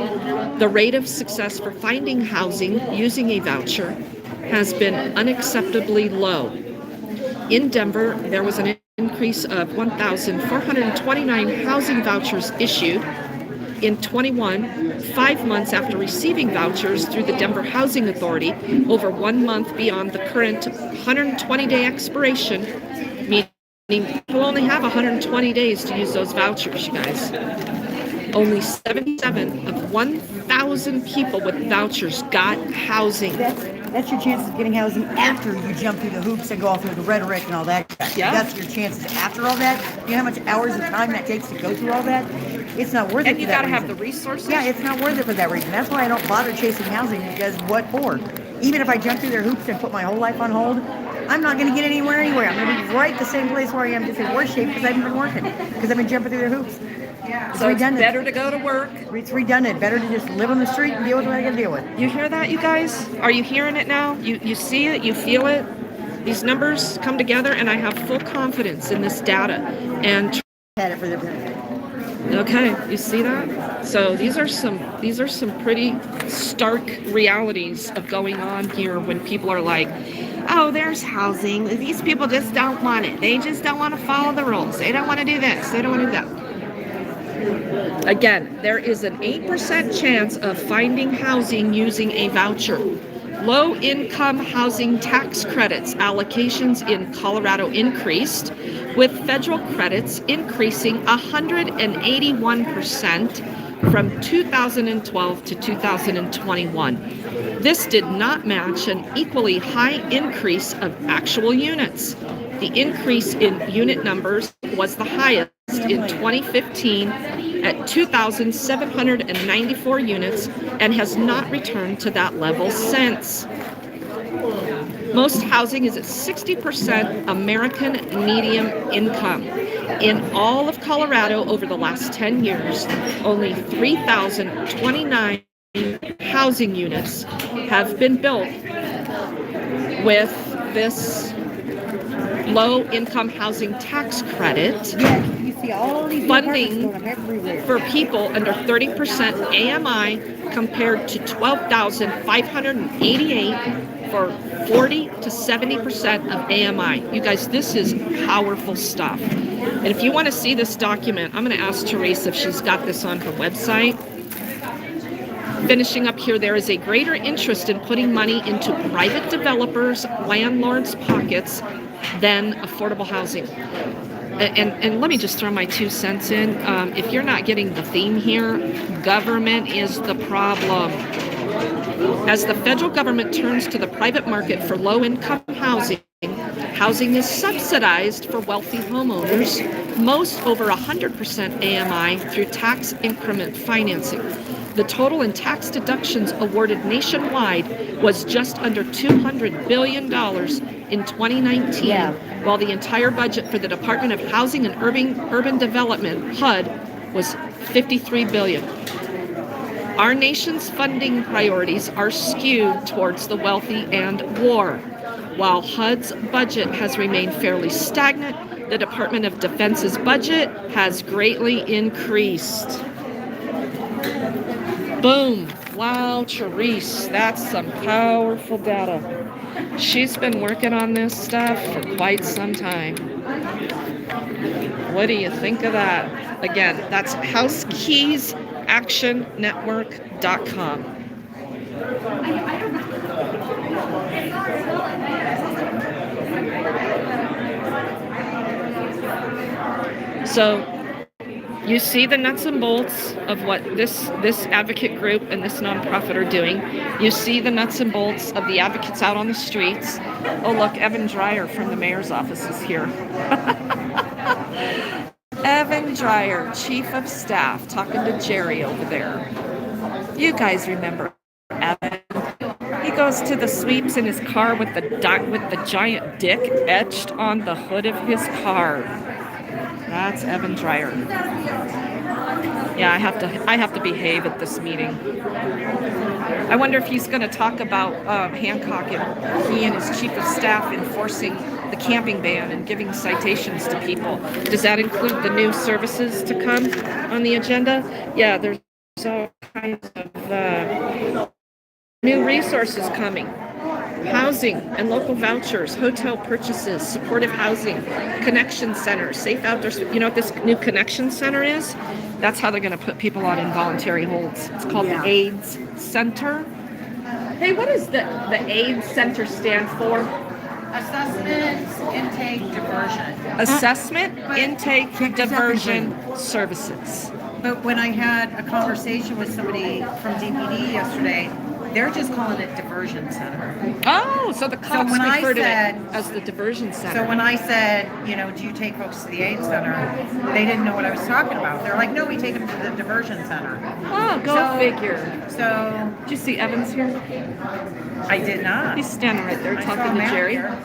The rate of success for finding housing using a voucher has been unacceptably low. In Denver, there was an increase of 1,429 housing vouchers issued. In 21, 5 months after receiving vouchers through the Denver Housing Authority, over 1 month beyond the current 120-day expiration, meaning people only have 120 days to use those vouchers, you guys. Only 77 of 1,000 people with vouchers got housing. That's your chances of getting housing after you jump through the hoops and go off through the rhetoric and all that. Yeah. That's your chances after all that. You know how much hours of time that takes to go through all that? It's not worth it. And you got to have the resources. Yeah, it's not worth it for that reason. That's why I don't bother chasing housing, because what for? Even if I jump through their hoops and put my whole life on hold, I'm not going to get anywhere anyway. I'm going to be right the same place where I am, just in worse shape because I haven't been working, because I've been jumping through their hoops. It's So redundant. it's better to go to work. It's redundant. Better to just live on the street and deal with what I got to deal with. You hear that, you guys? Are you hearing it now? You see it? You feel it? These numbers come together, and I have full confidence in this data. And Had it for their benefit. okay, you see that? So these are some pretty stark realities of going on here when people are like, oh, there's housing. These people just don't want it. They just don't want to follow the rules. They don't want to do this. They don't want to do that. Again, there is an 8% chance of finding housing using a voucher. Low-income housing tax credits allocations in Colorado increased, with federal credits increasing 181% from 2012 to 2021. This did not match an equally high increase of actual units. The increase in unit numbers was the highest in 2015 at 2,794 units and has not returned to that level since. Most housing is at 60% American median income. In all of Colorado over the last 10 years, only 3,029 housing units have been built with this low-income housing tax credit. Yeah, you see all these Funding apartments going up everywhere. for people under 30% AMI compared to 12,588 for 40 to 70% of AMI. You guys, this is powerful stuff. And if you want to see this document, I'm going to ask Teresa if she's got this on her website. Finishing up here, there is a greater interest in putting money into private developers, landlords' pockets than affordable housing. And let me just throw my 2 cents in. If you're not getting the theme here, government is the problem. As the federal government turns to the private market for low-income housing, housing is subsidized for wealthy homeowners, most over 100% AMI through tax increment financing. The total in tax deductions awarded nationwide was just under $200 billion in 2019, while the entire budget for the Department of Housing and Urban Development, HUD, was $53 billion. Our nation's funding priorities are skewed towards the wealthy and war. While HUD's budget has remained fairly stagnant, the Department of Defense's budget has greatly increased. Boom. Wow, Therese, that's some powerful data. She's been working on this stuff for quite some time. What do you think of that? Again, that's HouseKeysActionNetwork.com. So You see the nuts and bolts of what this advocate group and this nonprofit are doing. You see the nuts and bolts of the advocates out on the streets. Oh, look, Evan Dreyer from the mayor's office is here. Evan Dreyer, chief of staff, talking to Jerry over there. You guys remember Evan? He goes to the sweeps in his car with the giant dick etched on the hood of his car. That's Evan Dreyer. Yeah, I have to behave at this meeting. I wonder if he's going to talk about Hancock and he and his chief of staff enforcing the camping ban and giving citations to people. Does that include the new services to come on the agenda? Yeah, there's all kinds of new resources coming. Housing and local vouchers, hotel purchases, supportive housing, connection center, safe outdoors. You know what this new connection center is? That's how they're going to put people on involuntary holds. It's called the AIDS Center. Hey, what does the AIDS Center stand for? Assessment, intake, diversion. Assessment, intake, diversion services. But when I had a conversation with somebody from DPD yesterday, they're just calling it diversion center. Oh, so the cops when I refer to it said- as the diversion center. So when I said, you know, do you take folks to the AIDS center? They didn't know what I was talking about. They're like, no, we take them to the diversion center. Oh, go figure. So Did you see Evans here? I did not. He's standing right there I saw talking to Matt Jerry. here.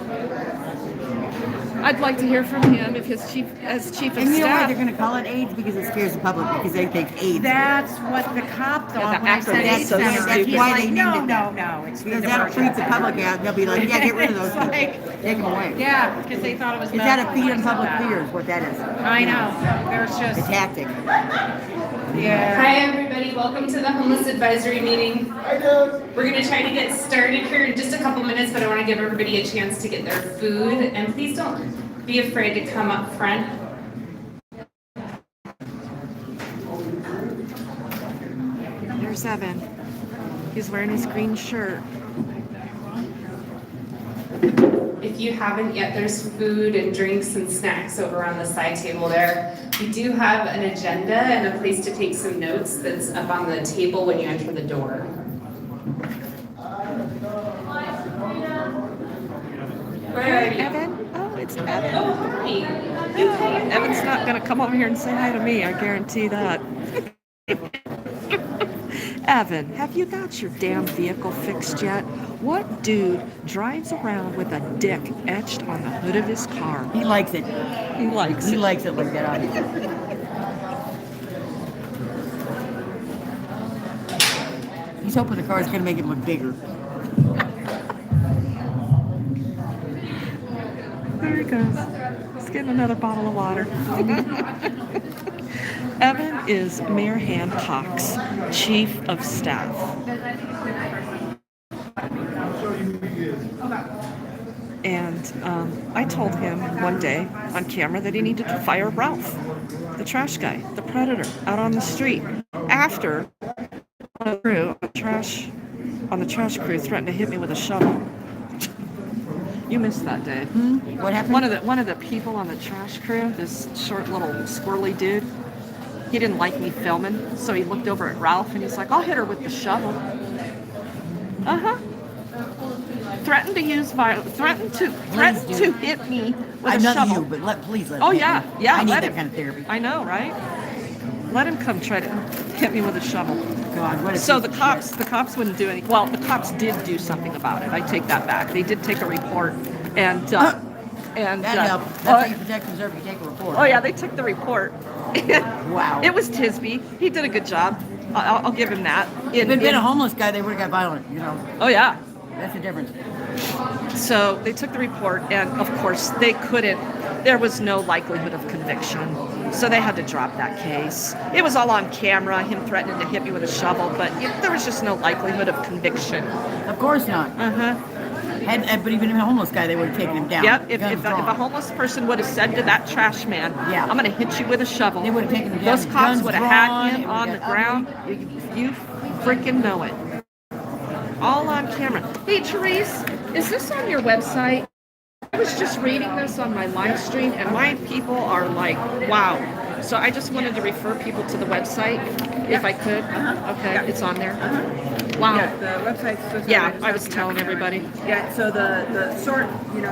I'd like to hear from him if his chief of And you know why staff. they're going to call it AIDS? Because it scares the public, because they think AIDS. That's what the cop thought Yeah, the when I said acronym's AIDS so center. stupid. He's Why like, they named no, it that. no, it's the Because that'll diversion freak the center. public out. They'll be like, yeah, get rid of those It's people. like- Take them away. Yeah, because they thought it was It's how to medical feed when I on said public that. fear is what that is. I know. There's The just, tactic. yeah. Hi everybody, welcome to the Homeless Advisory Meeting. We're going to try to get started here in just a couple minutes, but I want to give everybody a chance to get their food. And please don't be afraid to come up front. There's Evan. He's wearing his green shirt. If you haven't yet, there's food and drinks and snacks over on the side table there. We do have an agenda and a place to take some notes that's up on the table when you enter the door. Where are you? Evan? Oh, it's Evan. Oh, hi. Evan's not going to come over here and say hi to me. I guarantee that. Evan, have you got your damn vehicle fixed yet? What dude drives around with a dick etched on the hood of his car? He likes it. He likes He it. likes it like that. He's hoping the car's going to make him look bigger. There he goes. He's getting another bottle of water. Evan is Mayor Hancock's chief of staff. And I told him one day on camera that he needed to fire Ralph, the trash guy, the predator, out on the street. After a crew, on the trash crew threatened to hit me with a shovel. You missed that day. What happened? One of the people on the trash crew, this short little squirrely dude, he didn't like me filming, so he looked over at Ralph and he's like, "I'll hit her with the shovel." Threatened to use violence. Threatened to hit me with I a love shovel. you, but please let Oh him yeah, hit me. yeah. I need let that him. kind of therapy. I know, right? Let him come try to hit me with a shovel. God, what a So piece the of shit. cops wouldn't do anything. Well, the cops did do something about it. I take that back. They did take a report, and That helps. That's how you protect and serve. You take a report. oh yeah, they took the report. Wow. It was Tisby. He did a good job. I'll give him that. If it'd been a homeless guy, they would have got violent, you know. Oh yeah. That's the difference. So they took the report, and of course they couldn't. There was no likelihood of conviction, so they had to drop that case. It was all on camera, him threatening to hit me with a shovel, but there was just no likelihood of conviction. Of course not. But even a homeless guy, they would have taken him down. Yep. If Guns a drawn. homeless person would have said to that trash man, Yeah. "I'm going to hit you with a shovel," They would have taken him down. those cops Guns would have drawn, had it him would on the have got ground. You freaking know it. All on camera. Hey, Therese, is this on your website? I was just reading this on my live stream, and my people are like, wow. So I just wanted to refer people to the website, if I could. Okay, it's on there. Wow. Yeah, the website's. Yeah, I was telling everybody. Yeah, so the short,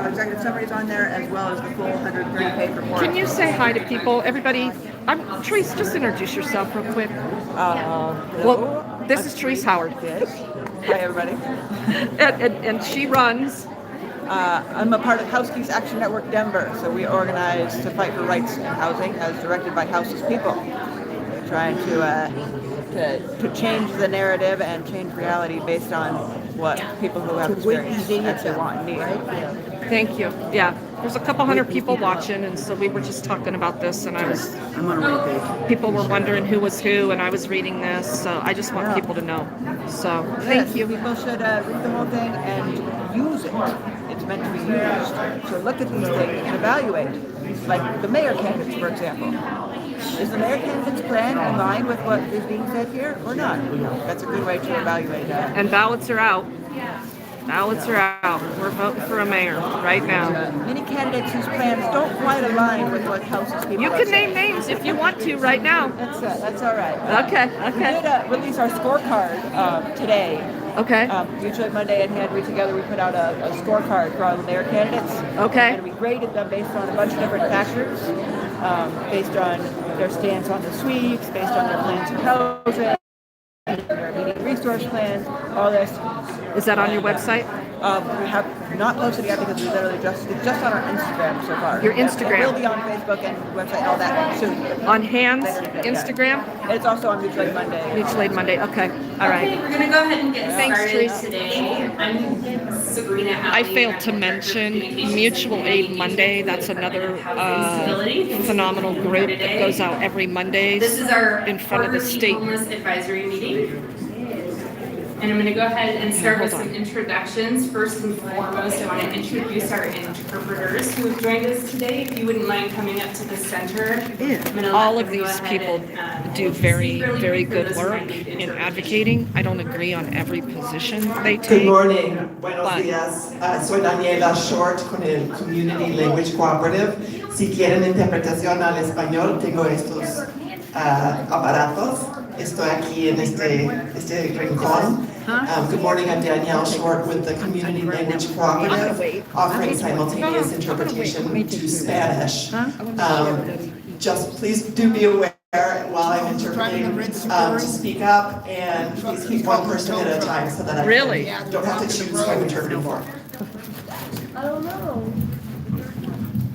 executive summary is on there as well as the full 130-page report. Can you say hi to people? Everybody, I'm Therese, just introduce yourself real quick. Well, this is Therese Howard. Yes. Hi, everybody. And she runs. I'm a part of House Peace Action Network Denver, so we organize to fight for rights in housing as directed by House's people. We're trying to change the narrative and change reality based on what people who have experience actually want and need. Thank you. Yeah, there's a couple hundred people watching, and so we were just talking about this, and people were wondering who was who, and I was reading this, so I just want people to know. So thank you. People should read the whole thing and use it. It's meant to be used. So look at these things and evaluate. Like the mayor candidates, for example. Is the mayor candidate's plan in line with what is being said here or not? That's a good way to evaluate that. And ballots are out. Ballots are out. We're voting for a mayor right now. Many candidates whose plans don't quite align with what House's people You are can saying. name names if you want to right now. That's all right. Okay, We okay. did release our scorecard today. Okay, Usually Monday and Henry together we put out a scorecard for all the mayor candidates. okay. And we graded them based on a bunch of different factors, based on their stance on the sweeps, based on their plans for housing, their immediate resource plans, all this. Is that on your website? We have not posted yet because we literally it's just on our Instagram so far. Your Instagram. It will be on Facebook and website and all that soon. On Hands Yeah. Instagram? And it's also on Mutual Aid Monday. Mutual Aid Monday. Okay, all right. Okay, we're gonna go ahead and get Thanks, started Therese. today. I'm Sabrina. I failed to mention Mutual Aid Monday. That's another phenomenal group that goes out every Mondays This is our in front of the quarterly state. homeless advisory meeting. And I'm going to go ahead and start with some introductions. First and foremost, I want to introduce our interpreters who have joined us today. If you wouldn't mind coming up to the center. I'm gonna All let of them go these ahead people and, do very, speak really very briefly. good Those are my work lead in interpreters. advocating. I don't agree on every position they Good take. morning, buenos But- días. Soy Daniela Short con el Community Language Cooperative. Si quieren interpretación al español, tengo estos aparatos. Estoy aquí en este rincón. Good morning, I'm Danielle Short with the Community Language Cooperative, offering simultaneous interpretation to Spanish. Just please do be aware while I'm interpreting to speak up and please keep one person at a time so that I Really? don't have to choose who I'm interpreting for.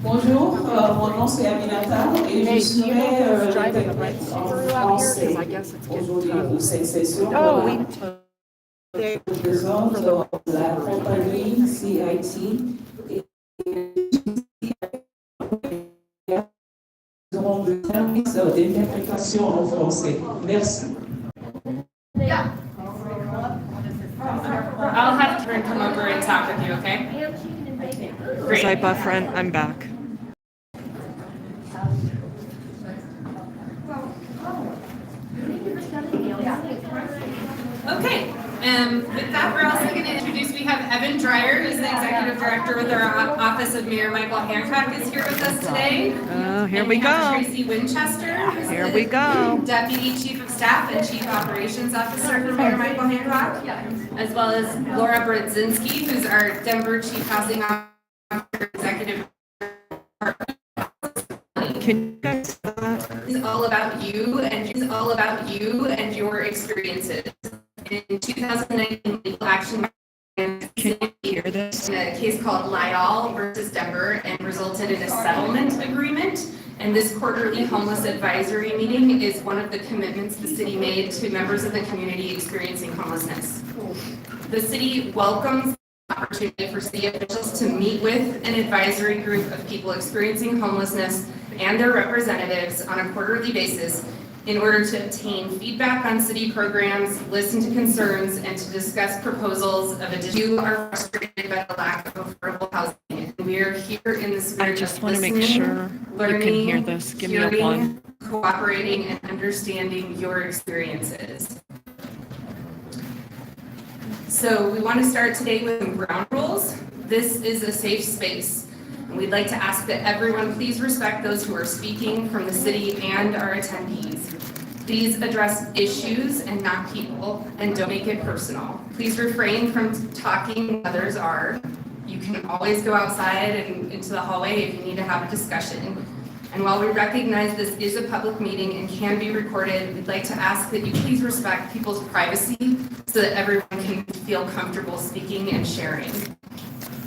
Bonjour, mon nom c'est Aminata et je serai en français. Aujourd'hui, pour cette session, je présente la compagnie CIT et nous aurons le service d'interprétation en français. Merci. I'll have Karen come over and talk with you, okay? Great. Zypa friend, I'm back. Okay, with that, we're also going to introduce, we have Evan Dreyer, who's the Executive Director with our Office of Mayor Michael Hancock is here with us today. Here And we have go. Tracy Winchester, who's Here the we go. Deputy Chief of Staff and Chief Operations Officer for Mayor Michael Hancock, as well as Laura Brodzinski, who's our Denver Chief Housing Officer, Executive. Can you guys Is all about you and your experiences. In 2019, legal action can you hear this? in a case called Lyall versus Denver and resulted in a settlement agreement. And this quarterly homeless advisory meeting is one of the commitments the city made to members of the community experiencing homelessness. The city welcomes the opportunity for city officials to meet with an advisory group of people experiencing homelessness and their representatives on a quarterly basis in order to obtain feedback on city programs, listen to concerns, and to discuss proposals of addition. You are frustrated by the lack of affordable housing. And we are here in the spirit I of just want to make listening, sure you learning, can hear this. Give me a hearing, one. cooperating, and understanding your experiences. So we want to start today with some ground rules. This is a safe space. And we'd like to ask that everyone please respect those who are speaking from the city and our attendees. Please address issues and not people, and don't make it personal. Please refrain from talking when others are. You can always go outside and into the hallway if you need to have a discussion. And while we recognize this is a public meeting and can be recorded, we'd like to ask that you please respect people's privacy so that everyone can feel comfortable speaking and sharing.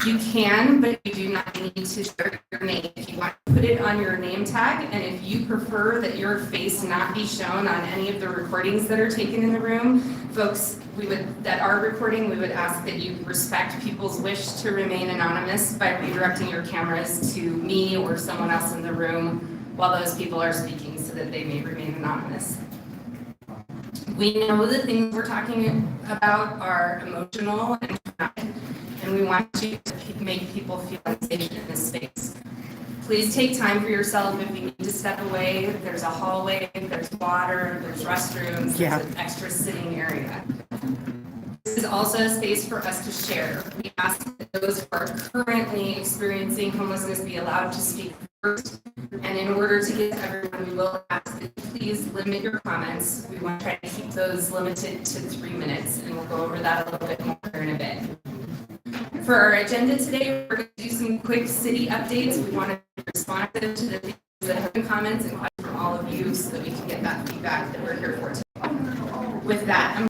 You can, but you do not need to share your name. If you want to put it on your name tag, and if you prefer that your face not be shown on any of the recordings that are taken in the room, folks, that are recording, we would ask that you respect people's wish to remain anonymous by redirecting your cameras to me or someone else in the room while those people are speaking so that they may remain anonymous. We know the things we're talking about are emotional and traumatic, and we want you to make people feel unsafe in this space. Please take time for yourself if you need to step away. There's a hallway, there's water, there's restrooms, there's an extra sitting area. This is also a space for us to share. We ask that those who are currently experiencing homelessness be allowed to speak first. And in order to get to everyone, we will ask that you please limit your comments. We want to try to keep those limited to 3 minutes, and we'll go over that a little bit more in a bit. For our agenda today, we're going to do some quick city updates. We want to be responsive to the things that have been comments and questions from all of you so that we can get that feedback that we're here for today. With that, I'm